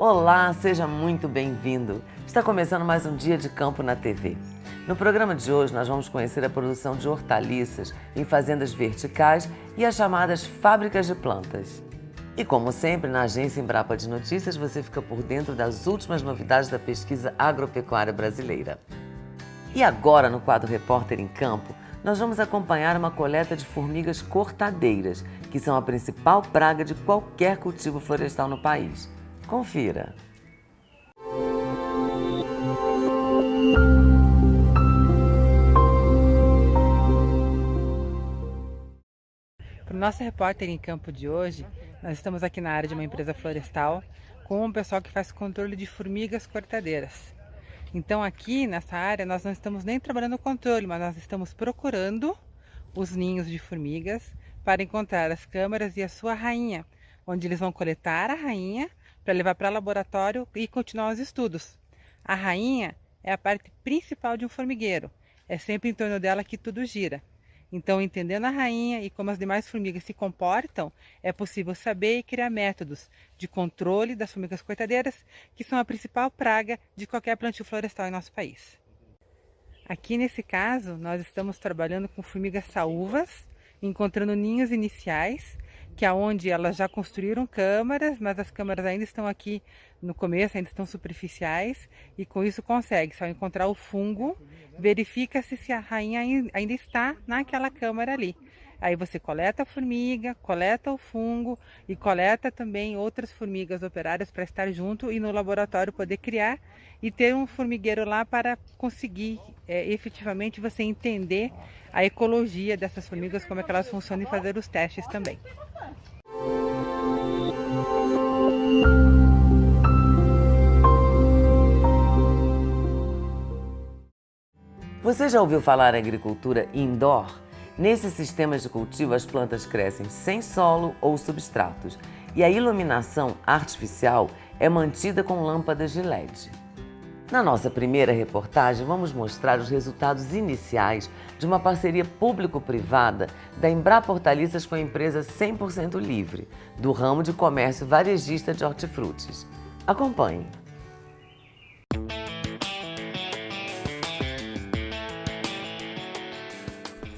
Olá, seja muito bem-vindo. Está começando mais um Dia de Campo na TV. No programa de hoje, nós vamos conhecer a produção de hortaliças em fazendas verticais e as chamadas fábricas de plantas. E como sempre, na agência Embrapa de Notícias, você fica por dentro das últimas novidades da pesquisa agropecuária brasileira. E agora, no quadro Repórter em Campo, nós vamos acompanhar uma coleta de formigas cortadeiras, que são a principal praga de qualquer cultivo florestal no país. Confira! Para o nosso repórter em campo de hoje, nós estamos aqui na área de uma empresa florestal com um pessoal que faz controle de formigas cortadeiras. Então aqui nessa área nós não estamos nem trabalhando o controle, mas nós estamos procurando os ninhos de formigas para encontrar as câmaras e a sua rainha, onde eles vão coletar a rainha para levar para o laboratório e continuar os estudos. A rainha é a parte principal de um formigueiro, é sempre em torno dela que tudo gira. Então, entendendo a rainha e como as demais formigas se comportam, é possível saber e criar métodos de controle das formigas cortadeiras, que são a principal praga de qualquer plantio florestal em nosso país. Aqui nesse caso, nós estamos trabalhando com formigas saúvas, encontrando ninhos iniciais, que é onde elas já construíram câmaras, mas as câmaras ainda estão aqui no começo, ainda estão superficiais, e com isso consegue-se, ao encontrar o fungo, verifica-se se a rainha ainda está naquela câmara ali. Aí você coleta a formiga, coleta o fungo e coleta também outras formigas operárias para estar junto e no laboratório poder criar e ter um formigueiro lá para conseguir efetivamente você entender a ecologia dessas formigas, como é que elas funcionam e fazer os testes também. Você já ouviu falar em agricultura indoor? Nesses sistemas de cultivo, as plantas crescem sem solo ou substratos e a iluminação artificial é mantida com lâmpadas de LED. Na nossa primeira reportagem, vamos mostrar os resultados iniciais de uma parceria público-privada da Embrapa Hortaliças com a empresa 100% livre, do ramo de comércio varejista de hortifrutis. Acompanhe!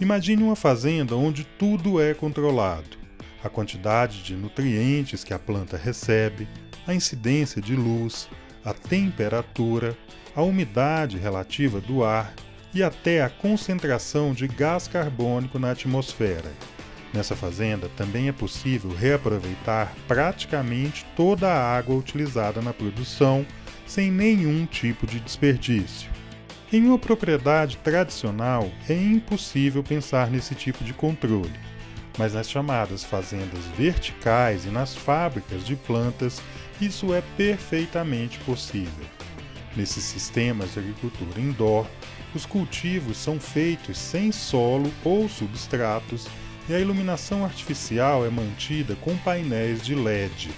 Imagine uma fazenda onde tudo é controlado. A quantidade de nutrientes que a planta recebe, a incidência de luz, a temperatura, a umidade relativa do ar e até a concentração de gás carbônico na atmosfera. Nessa fazenda também é possível reaproveitar praticamente toda a água utilizada na produção, sem nenhum tipo de desperdício. Em uma propriedade tradicional, é impossível pensar nesse tipo de controle, mas nas chamadas fazendas verticais e nas fábricas de plantas, isso é perfeitamente possível. Nesses sistemas de agricultura indoor, os cultivos são feitos sem solo ou substratos e a iluminação artificial é mantida com painéis de LED.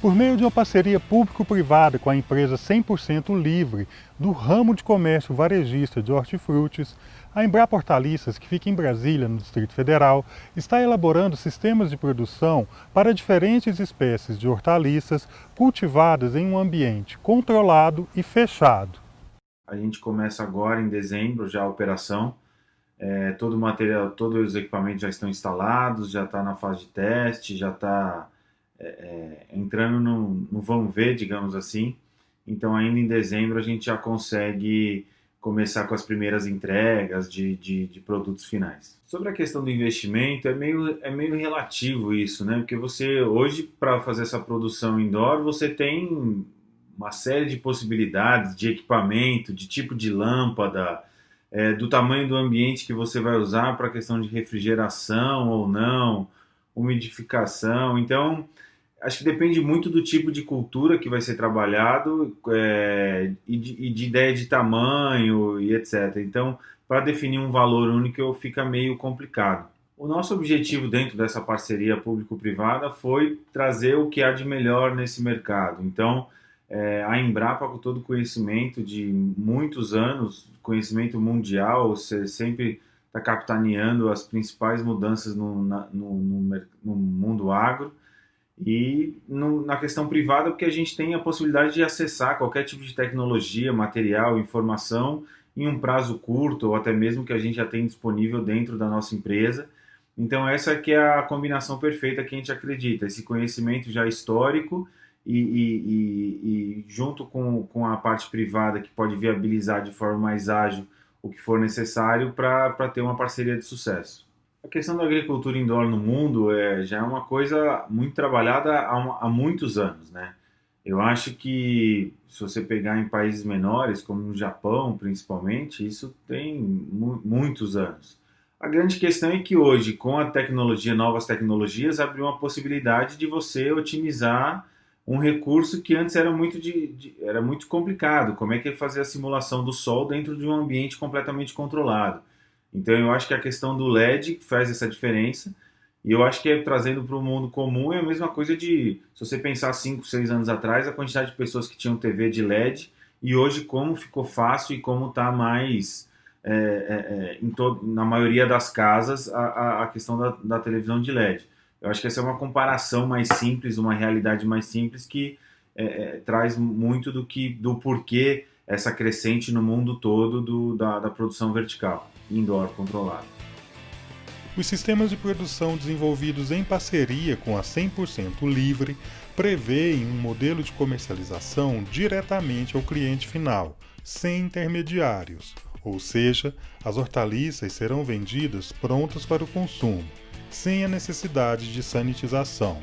Por meio de uma parceria público-privada com a empresa 100% livre do ramo de comércio varejista de hortifrutis, a Embrapa Hortaliças, que fica em Brasília, no Distrito Federal, está elaborando sistemas de produção para diferentes espécies de hortaliças cultivadas em um ambiente controlado e fechado. A gente começa agora em dezembro já a operação. Todo o material, todos os equipamentos já estão instalados, já está na fase de teste, já está entrando no vamos ver, digamos assim. Então ainda em dezembro a gente já consegue começar com as primeiras entregas de produtos finais. Sobre a questão do investimento, é meio relativo isso, né? Porque você hoje, para fazer essa produção indoor, você tem uma série de possibilidades de equipamento, de tipo de lâmpada, do tamanho do ambiente que você vai usar para a questão de refrigeração ou não, umidificação. Então, acho que depende muito do tipo de cultura que vai ser trabalhado e de ideia de tamanho e etc. Então, para definir um valor único fica meio complicado. O nosso objetivo dentro dessa parceria público-privada foi trazer o que há de melhor nesse mercado. Então, a Embrapa, com todo o conhecimento de muitos anos, conhecimento mundial, você sempre está capitaneando as principais mudanças no mundo agro. E na questão privada, porque a gente tem a possibilidade de acessar qualquer tipo de tecnologia, material, informação em um prazo curto ou até mesmo que a gente já tem disponível dentro da nossa empresa. Então essa que é a combinação perfeita que a gente acredita, esse conhecimento já histórico e junto com a parte privada que pode viabilizar de forma mais ágil o que for necessário para ter uma parceria de sucesso. A questão da agricultura indoor no mundo já é uma coisa muito trabalhada há muitos anos, né? Eu acho que se você pegar em países menores, como no Japão principalmente, isso tem muitos anos. A grande questão é que hoje, com a tecnologia, novas tecnologias, abriu uma possibilidade de você otimizar um recurso que antes era era muito complicado. Como é que é fazer a simulação do sol dentro de um ambiente completamente controlado? Então eu acho que a questão do LED faz essa diferença. E eu acho que trazendo para o mundo comum é a mesma coisa de, se você pensar 5, 6 anos atrás, a quantidade de pessoas que tinham TV de LED e hoje como ficou fácil e como está mais na maioria das casas a questão da televisão de LED. Eu acho que essa é uma comparação mais simples, uma realidade mais simples que traz muito do porquê essa crescente no mundo todo da produção vertical, indoor controlada. Os sistemas de produção desenvolvidos em parceria com a 100% Livre prevêem um modelo de comercialização diretamente ao cliente final, sem intermediários, ou seja, as hortaliças serão vendidas prontas para o consumo, sem a necessidade de sanitização.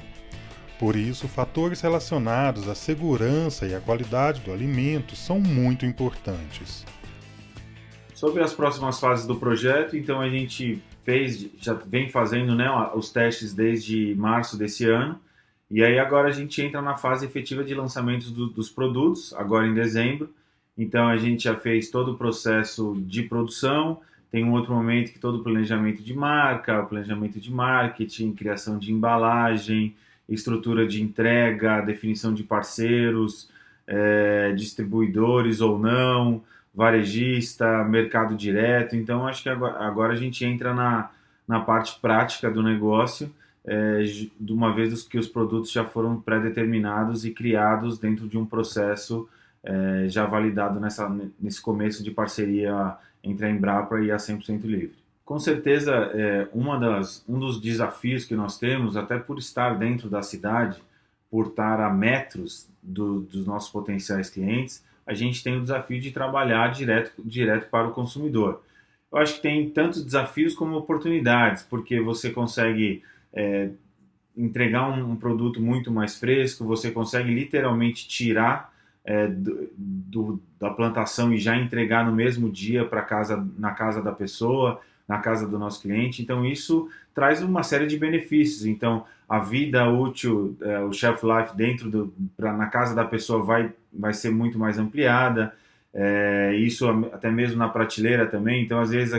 Por isso, fatores relacionados à segurança e à qualidade do alimento são muito importantes. Sobre as próximas fases do projeto, então a gente já vem fazendo, né, os testes desde março desse ano, e aí agora a gente entra na fase efetiva de lançamentos dos produtos, agora em dezembro. Então a gente já fez todo o processo de produção, tem um outro momento que todo o planejamento de marca, o planejamento de marketing, criação de embalagem, estrutura de entrega, definição de parceiros, distribuidores ou não, varejista, mercado direto. Então acho que agora a gente entra na parte prática do negócio, de uma vez que os produtos já foram pré-determinados e criados dentro de um processo já validado nesse começo de parceria entre a Embrapa e a 100% Livre. Com certeza, um dos desafios que nós temos, até por estar dentro da cidade, por estar a metros dos nossos potenciais clientes, a gente tem o desafio de trabalhar direto para o consumidor. Eu acho que tem tantos desafios como oportunidades, porque você consegue entregar um produto muito mais fresco, você consegue literalmente tirar da plantação e já entregar no mesmo dia na casa da pessoa, na casa do nosso cliente. Então isso traz uma série de benefícios. Então a vida útil, o shelf life na casa da pessoa vai ser muito mais ampliada. Isso até mesmo na prateleira também. Então às vezes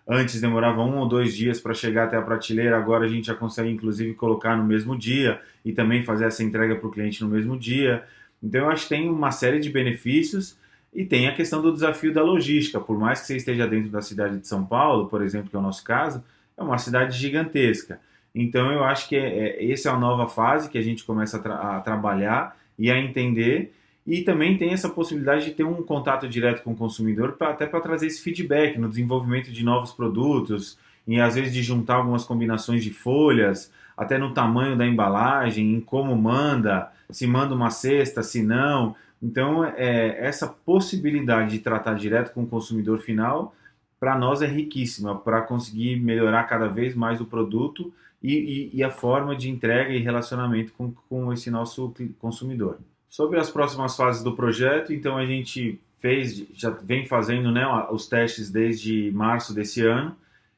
antes demorava 1 ou 2 dias para chegar até a prateleira, agora a gente já consegue inclusive colocar no mesmo dia e também fazer essa entrega para o cliente no mesmo dia. Então eu acho que tem uma série de benefícios e tem a questão do desafio da logística. Por mais que você esteja dentro da cidade de São Paulo, por exemplo, que é o nosso caso, é uma cidade gigantesca. Então eu acho que essa é a nova fase que a gente começa a trabalhar e a entender, e também tem essa possibilidade de ter um contato direto com o consumidor até para trazer esse feedback no desenvolvimento de novos produtos e às vezes de juntar algumas combinações de folhas, até no tamanho da embalagem, em como manda, se manda uma cesta, se não. Então, essa possibilidade de tratar direto com o consumidor final, para nós é riquíssima, para conseguir melhorar cada vez mais o produto e a forma de entrega e relacionamento com esse nosso consumidor. Sobre as próximas fases do projeto, então a gente já vem fazendo, né, os testes desde março desse ano,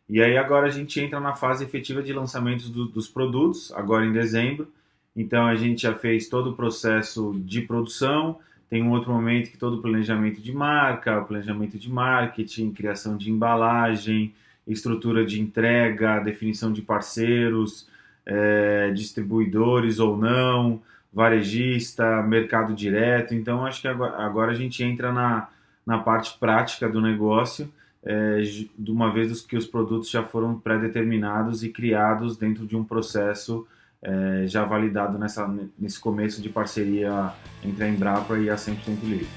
e aí agora a gente entra na fase efetiva de lançamentos dos produtos, agora em dezembro. Então a gente já fez todo o processo de produção, tem um outro momento que todo o planejamento de marca, o planejamento de marketing, criação de embalagem, estrutura de entrega, definição de parceiros, distribuidores ou não, varejista, mercado direto. Então acho que agora a gente entra na parte prática do negócio, de uma vez que os produtos já foram pré-determinados e criados dentro de um processo já validado nesse começo de parceria entre a Embrapa e a 100% Livre.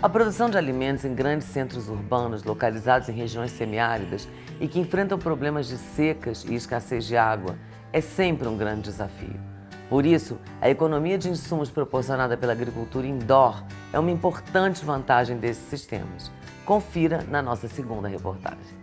A produção de alimentos em grandes centros urbanos localizados em regiões semiáridas e que enfrentam problemas de secas e escassez de água é sempre um grande desafio. Por isso, a economia de insumos proporcionada pela agricultura indoor é uma importante vantagem desses sistemas. Confira na nossa segunda reportagem.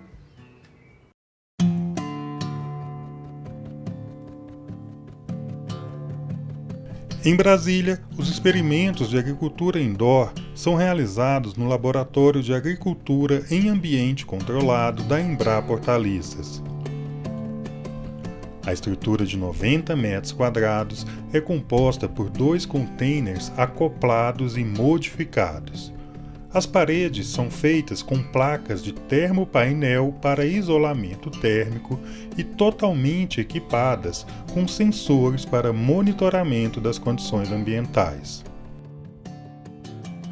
Em Brasília, os experimentos de agricultura indoor são realizados no Laboratório de Agricultura em Ambiente Controlado da Embrapa Hortaliças. A estrutura de 90 metros quadrados é composta por 2 containers acoplados e modificados. As paredes são feitas com placas de termopainel para isolamento térmico e totalmente equipadas com sensores para monitoramento das condições ambientais.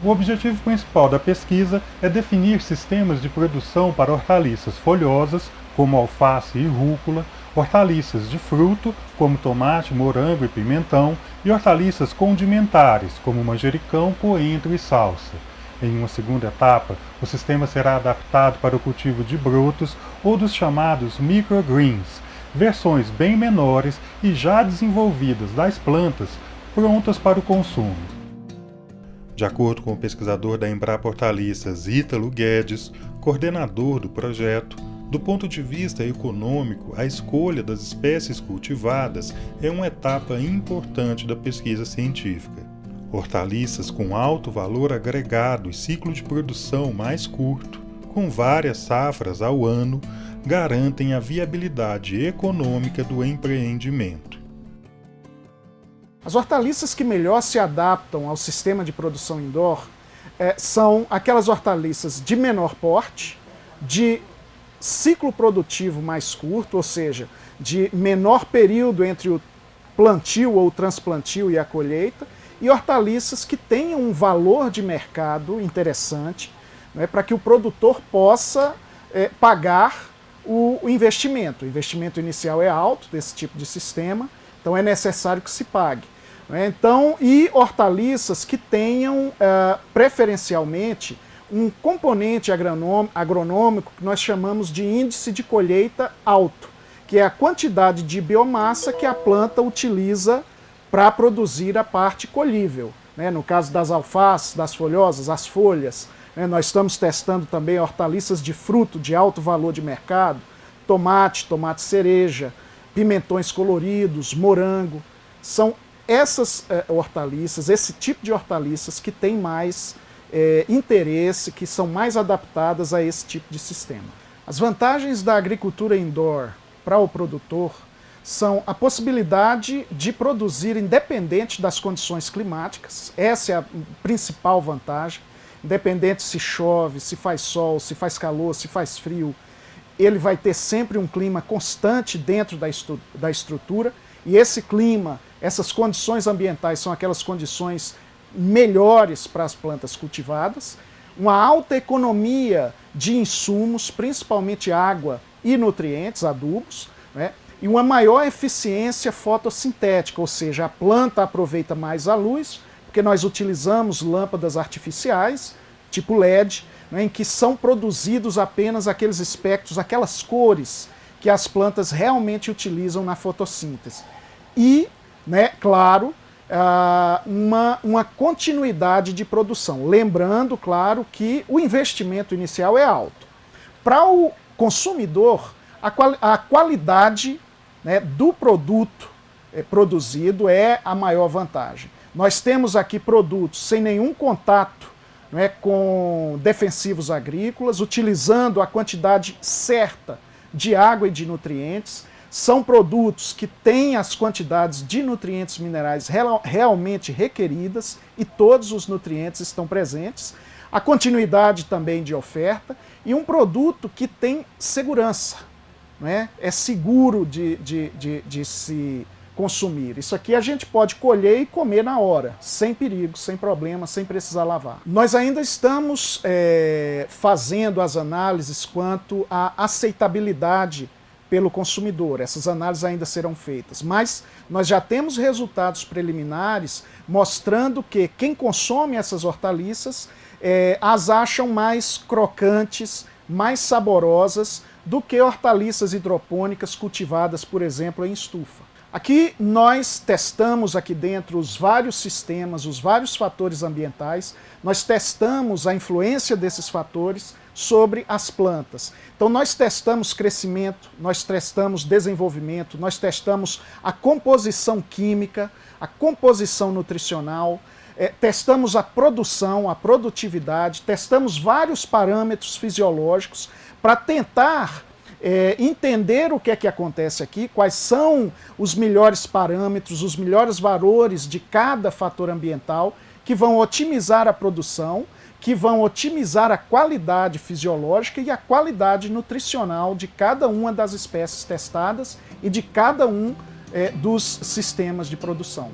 O objetivo principal da pesquisa é definir sistemas de produção para hortaliças folhosas, como alface e rúcula, hortaliças de fruto, como tomate, morango e pimentão, e hortaliças condimentares, como manjericão, coentro e salsa. Em uma segunda etapa, o sistema será adaptado para o cultivo de brotos ou dos chamados microgreens, versões bem menores e já desenvolvidas das plantas, prontas para o consumo. De acordo com o pesquisador da Embrapa Hortaliças, Ítalo Guedes, coordenador do projeto, do ponto de vista econômico, a escolha das espécies cultivadas é uma etapa importante da pesquisa científica. Hortaliças com alto valor agregado e ciclo de produção mais curto, com várias safras ao ano, garantem a viabilidade econômica do empreendimento. As hortaliças que melhor se adaptam ao sistema de produção indoor são aquelas hortaliças de menor porte, de ciclo produtivo mais curto, ou seja, de menor período entre o plantio ou o transplantio e a colheita, e hortaliças que tenham um valor de mercado interessante, né, para que o produtor possa pagar o investimento. O investimento inicial é alto desse tipo de sistema, então é necessário que se pague. Né? Então, e hortaliças que tenham preferencialmente um componente agronômico que nós chamamos de índice de colheita alto, que é a quantidade de biomassa que a planta utiliza para produzir a parte colhível. Né? No caso das alfaces, das folhosas, as folhas, né? Nós estamos testando também hortaliças de fruto de alto valor de mercado, tomate cereja, pimentões coloridos, morango. São essas hortaliças, esse tipo de hortaliças que tem mais interesse, que são mais adaptadas a esse tipo de sistema. As vantagens da agricultura indoor para o produtor são a possibilidade de produzir independente das condições climáticas. Essa é a principal vantagem. Independente se chove, se faz sol, se faz calor, se faz frio, ele vai ter sempre um clima constante dentro da estrutura, e esse clima, essas condições ambientais são aquelas condições melhores para as plantas cultivadas, uma alta economia de insumos, principalmente água e nutrientes, adubos, né? E uma maior eficiência fotossintética, ou seja, a planta aproveita mais a luz, porque nós utilizamos lâmpadas artificiais, tipo LED, né, em que são produzidos apenas aqueles espectros, aquelas cores que as plantas realmente utilizam na fotossíntese. E, né, claro, uma continuidade de produção. Lembrando, claro, que o investimento inicial é alto. Para o consumidor, a qualidade, né, do produto produzido é a maior vantagem. Nós temos aqui produtos sem nenhum contato, né, com defensivos agrícolas, utilizando a quantidade certa de água e de nutrientes. São produtos que têm as quantidades de nutrientes minerais realmente requeridas e todos os nutrientes estão presentes. a continuidade também de oferta e um produto que tem segurança, né? É seguro de se consumir. Isso aqui a gente pode colher e comer na hora, sem perigo, sem problema, sem precisar lavar. Nós ainda estamos fazendo as análises quanto à aceitabilidade pelo consumidor. Essas análises ainda serão feitas, mas nós já temos resultados preliminares mostrando que quem consome essas hortaliças as acham mais crocantes, mais saborosas do que hortaliças hidropônicas cultivadas, por exemplo, em estufa. Aqui nós testamos aqui dentro os vários sistemas, os vários fatores ambientais, nós testamos a influência desses fatores sobre as plantas. Então nós testamos crescimento, nós testamos desenvolvimento, nós testamos a composição química, a composição nutricional, testamos a produção, a produtividade, testamos vários parâmetros fisiológicos para tentar entender o que é que acontece aqui, quais são os melhores parâmetros, os melhores valores de cada fator ambiental que vão otimizar a produção, que vão otimizar a qualidade fisiológica e a qualidade nutricional de cada uma das espécies testadas e de cada um dos sistemas de produção.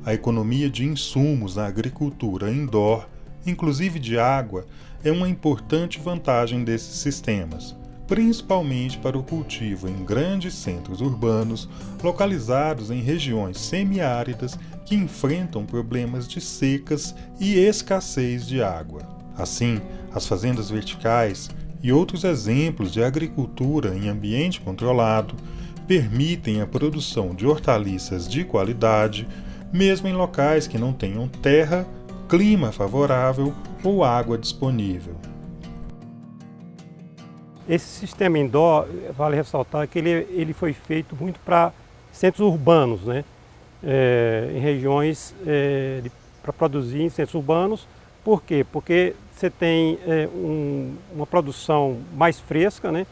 A economia de insumos na agricultura indoor, inclusive de água, é uma importante vantagem desses sistemas, principalmente para o cultivo em grandes centros urbanos, localizados em regiões semiáridas que enfrentam problemas de secas e escassez de água. Assim, as fazendas verticais e outros exemplos de agricultura em ambiente controlado permitem a produção de hortaliças de qualidade, mesmo em locais que não tenham terra, clima favorável ou água disponível. Esse sistema indoor, vale ressaltar que ele foi feito muito para centros urbanos, né? Em regiões para produzir em centros urbanos. Por quê? Porque você tem uma produção mais fresca, né?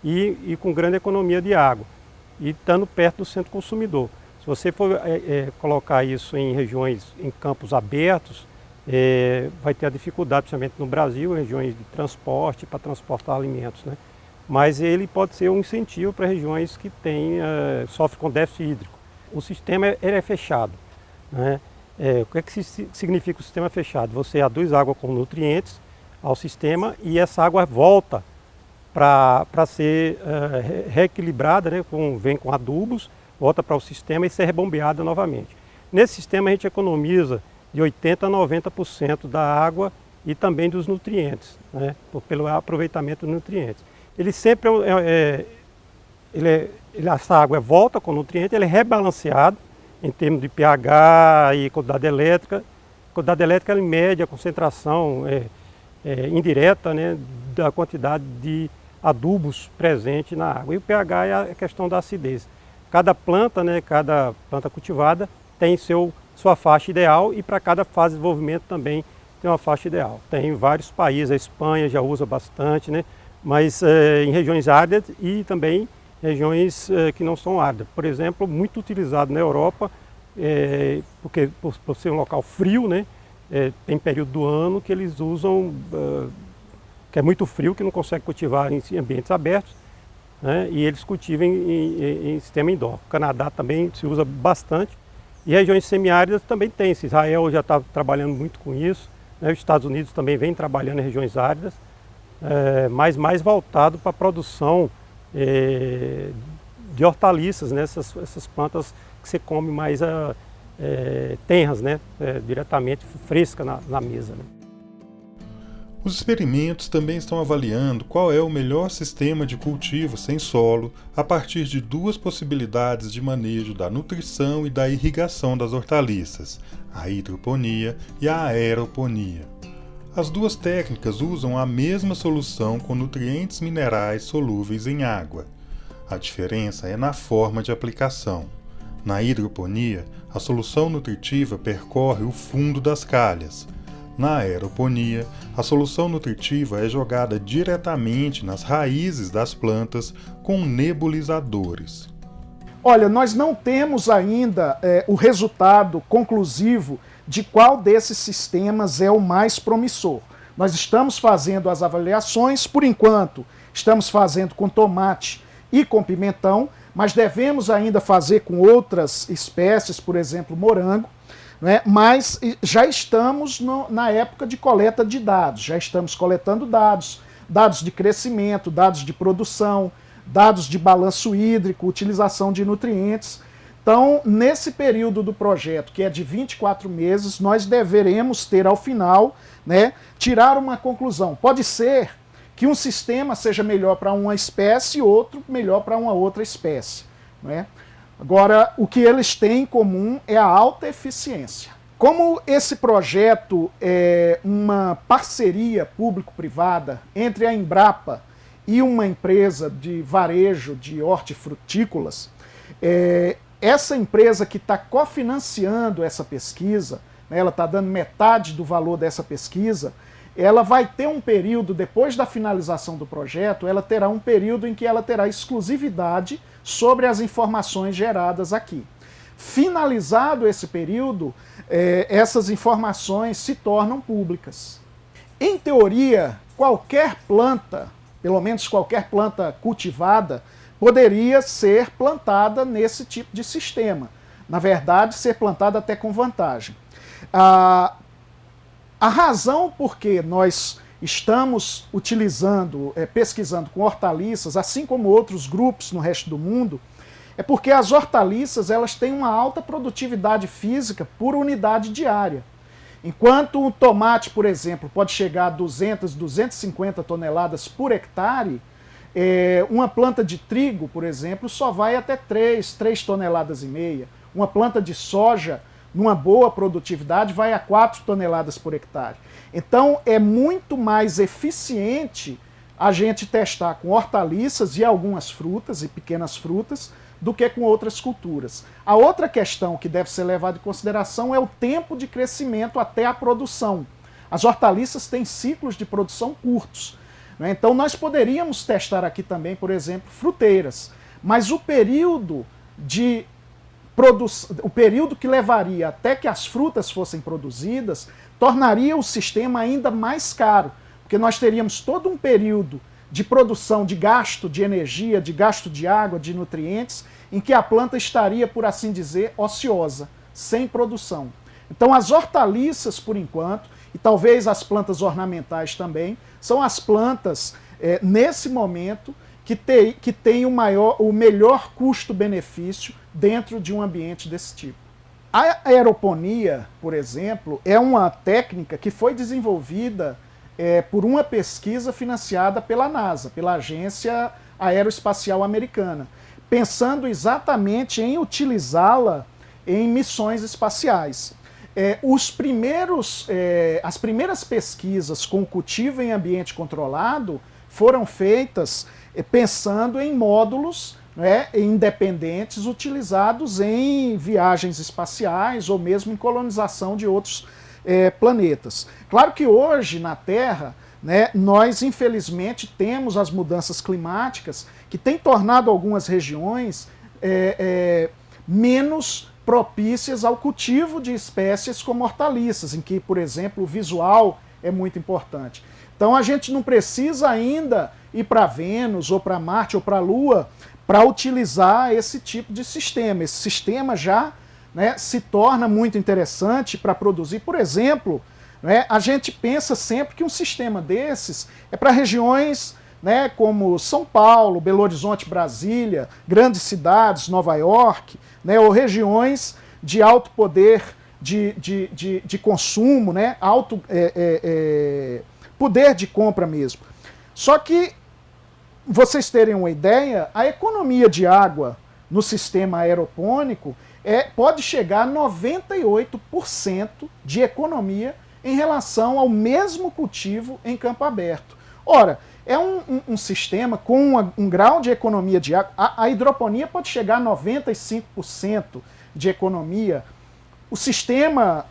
E com grande economia de água, e estando perto do centro consumidor. Se você for colocar isso em regiões, em campos abertos, vai ter a dificuldade, principalmente no Brasil, em regiões de transporte, para transportar alimentos, né? Mas ele pode ser um incentivo para regiões que sofrem com déficit hídrico. O sistema é fechado, né? O que significa o sistema fechado? Você aduz água com nutrientes ao sistema e essa água volta para ser reequilibrada, né? Vem com adubos, volta para o sistema e ser rebombeada novamente. Nesse sistema a gente economiza de 80% a 90% da água e também dos nutrientes, né? Pelo aproveitamento dos nutrientes. Ele sempre essa água volta com nutriente, ele é rebalanceado em termos de pH e quantidade elétrica. A quantidade elétrica ele mede a concentração indireta, né, da quantidade de adubos presente na água. E o pH é a questão da acidez. Cada planta, né, cada planta cultivada tem sua faixa ideal e para cada fase de desenvolvimento também tem uma faixa ideal. Tem vários países, a Espanha já usa bastante, né, mas em regiões áridas e também regiões que não são áridas. Por exemplo, muito utilizado na Europa, porque por ser um local frio, né, tem período do ano que eles usam, que é muito frio, que não consegue cultivar em ambientes abertos, né, e eles cultivam em sistema indoor. O Canadá também se usa bastante. E regiões semiáridas também tem. Israel já está trabalhando muito com isso, né? Os Estados Unidos também vem trabalhando em regiões áridas, mas mais voltado para a produção de hortaliças, né? Essas plantas que você come mais tenras, né? Diretamente fresca na mesa, né? Os experimentos também estão avaliando qual é o melhor sistema de cultivo sem solo a partir de duas possibilidades de manejo da nutrição e da irrigação das hortaliças, a hidroponia e a aeroponia. As duas técnicas usam a mesma solução com nutrientes minerais solúveis em água. A diferença é na forma de aplicação. Na hidroponia, a solução nutritiva percorre o fundo das calhas. Na aeroponia, a solução nutritiva é jogada diretamente nas raízes das plantas com nebulizadores. Olha, nós não temos ainda o resultado conclusivo de qual desses sistemas é o mais promissor. Nós estamos fazendo as avaliações, por enquanto, estamos fazendo com tomate e com pimentão, mas devemos ainda fazer com outras espécies, por exemplo, morango, né? Mas já estamos na época de coleta de dados, já estamos coletando dados, dados de crescimento, dados de produção, dados de balanço hídrico, utilização de nutrientes. Então, nesse período do projeto, que é de 24 meses, nós deveremos ter ao final, né, tirar uma conclusão. Pode ser que um sistema seja melhor para uma espécie e outro melhor para uma outra espécie, né? Agora, o que eles têm em comum é a alta eficiência. Como esse projeto é uma parceria público-privada entre a Embrapa e uma empresa de varejo de hortifrutícolas, essa empresa que está cofinanciando essa pesquisa, né, ela está dando metade do valor dessa pesquisa, ela vai ter um período, depois da finalização do projeto, ela terá um período em que ela terá exclusividade sobre as informações geradas aqui. Finalizado esse período, essas informações se tornam públicas. Em teoria, qualquer planta, pelo menos qualquer planta cultivada, poderia ser plantada nesse tipo de sistema. Na verdade, ser plantada até com vantagem. A razão por que nós estamos utilizando, pesquisando com hortaliças, assim como outros grupos no resto do mundo, é porque as hortaliças elas têm uma alta produtividade física por unidade diária. Enquanto o tomate, por exemplo, pode chegar a 200, 250 toneladas por hectare, uma planta de trigo, por exemplo, só vai até 3 toneladas e meia. Uma planta de soja, numa boa produtividade, vai a 4 toneladas por hectare. Então, é muito mais eficiente a gente testar com hortaliças e algumas frutas, e pequenas frutas, do que com outras culturas. A outra questão que deve ser levada em consideração é o tempo de crescimento até a produção. As hortaliças têm ciclos de produção curtos, né? Então nós poderíamos testar aqui também, por exemplo, fruteiras, mas o período que levaria até que as frutas fossem produzidas tornaria o sistema ainda mais caro, porque nós teríamos todo um período de produção, de gasto de energia, de gasto de água, de nutrientes, em que a planta estaria, por assim dizer, ociosa, sem produção. Então as hortaliças, por enquanto, e talvez as plantas ornamentais também, são as plantas, nesse momento, que tem o melhor custo-benefício dentro de um ambiente desse tipo. A aeroponia, por exemplo, é uma técnica que foi desenvolvida por uma pesquisa financiada pela NASA, pela Agência Aeroespacial Americana, pensando exatamente em utilizá-la em missões espaciais. As primeiras pesquisas com cultivo em ambiente controlado foram feitas pensando em módulos, né, independentes utilizados em viagens espaciais ou mesmo em colonização de outros planetas. Claro que hoje na Terra, né, nós infelizmente temos as mudanças climáticas que têm tornado algumas regiões menos propícias ao cultivo de espécies como hortaliças, em que, por exemplo, o visual é muito importante. Então a gente não precisa ainda ir para Vênus, ou para Marte, ou para a Lua, para utilizar esse tipo de sistema. Esse sistema já, né, se torna muito interessante para produzir. Por exemplo, né, a gente pensa sempre que um sistema desses é para regiões, né, como São Paulo, Belo Horizonte, Brasília, grandes cidades, Nova York, né, ou regiões de alto poder de consumo, né, alto poder de compra mesmo. Só que, vocês terem uma ideia, a economia de água no sistema aeropônico pode chegar a 98% de economia em relação ao mesmo cultivo em campo aberto. Ora, é um sistema com um grau de economia de água. A hidroponia pode chegar a 95% de economia. O sistema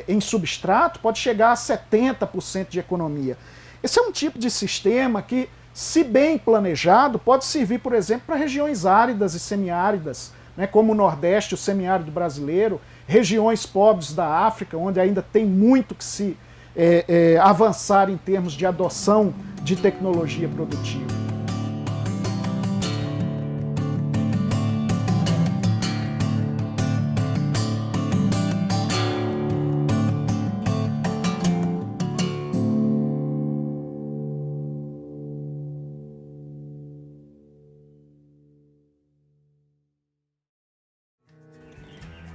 em substrato pode chegar a 70% de economia. Esse é um tipo de sistema que, se bem planejado, pode servir, por exemplo, para regiões áridas e semiáridas, né, como o Nordeste, o semiárido brasileiro, regiões pobres da África, onde ainda tem muito que se avançar em termos de adoção de tecnologia produtiva.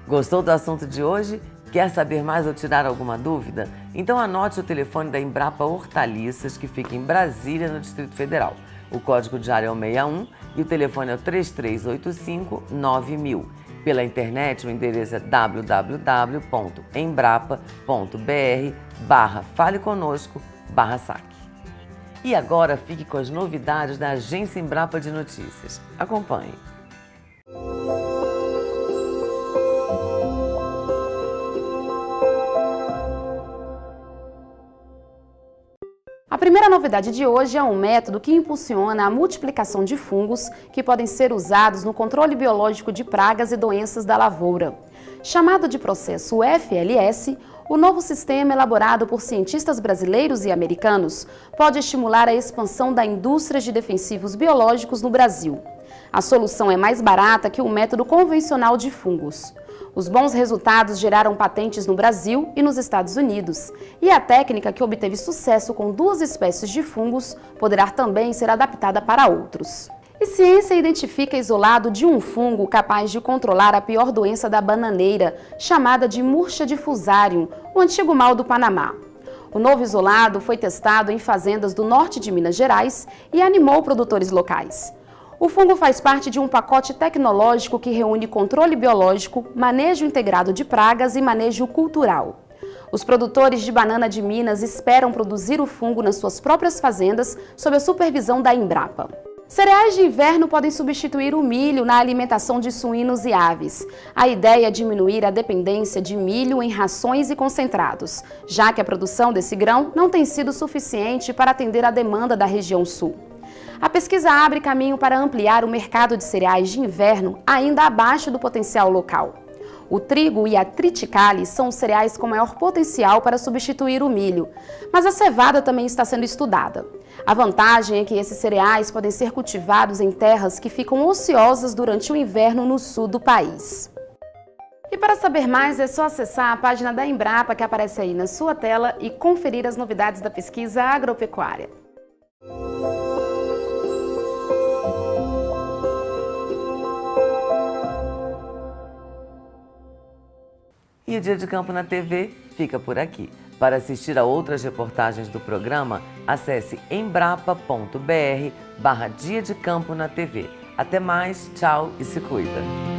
Gostou do assunto de hoje? Quer saber mais ou tirar alguma dúvida? Então anote o telefone da Embrapa Hortaliças, que fica em Brasília, no Distrito Federal. O código de área é o 61 e o telefone é o 3385-9000. Pela internet, o endereço é www.embrapa.br/faleconosco/saque. E agora fique com as novidades da Agência Embrapa de Notícias. Acompanhe. A primeira novidade de hoje é um método que impulsiona a multiplicação de fungos que podem ser usados no controle biológico de pragas e doenças da lavoura. Chamado de processo FLS, o novo sistema elaborado por cientistas brasileiros e americanos pode estimular a expansão da indústria de defensivos biológicos no Brasil. A solução é mais barata que o método convencional de fungos. Os bons resultados geraram patentes no Brasil e nos Estados Unidos, e a técnica, que obteve sucesso com 2 espécies de fungos, poderá também ser adaptada para outros. E ciência identifica isolado de um fungo capaz de controlar a pior doença da bananeira, chamada de murcha de fusarium, o antigo mal do Panamá. O novo isolado foi testado em fazendas do norte de Minas Gerais e animou produtores locais. O fungo faz parte de um pacote tecnológico que reúne controle biológico, manejo integrado de pragas e manejo cultural. Os produtores de banana de Minas esperam produzir o fungo nas suas próprias fazendas sob a supervisão da Embrapa. Cereais de inverno podem substituir o milho na alimentação de suínos e aves. A ideia é diminuir a dependência de milho em rações e concentrados, já que a produção desse grão não tem sido suficiente para atender a demanda da região sul. A pesquisa abre caminho para ampliar o mercado de cereais de inverno ainda abaixo do potencial local. O trigo e a triticale são os cereais com maior potencial para substituir o milho, mas a cevada também está sendo estudada. A vantagem é que esses cereais podem ser cultivados em terras que ficam ociosas durante o inverno no sul do país. E para saber mais é só acessar a página da Embrapa que aparece aí na sua tela e conferir as novidades da pesquisa agropecuária. E o Dia de Campo na TV fica por aqui. Para assistir a outras reportagens do programa, acesse embrapa.br/Dia de Campo na TV. Até mais, tchau e se cuida!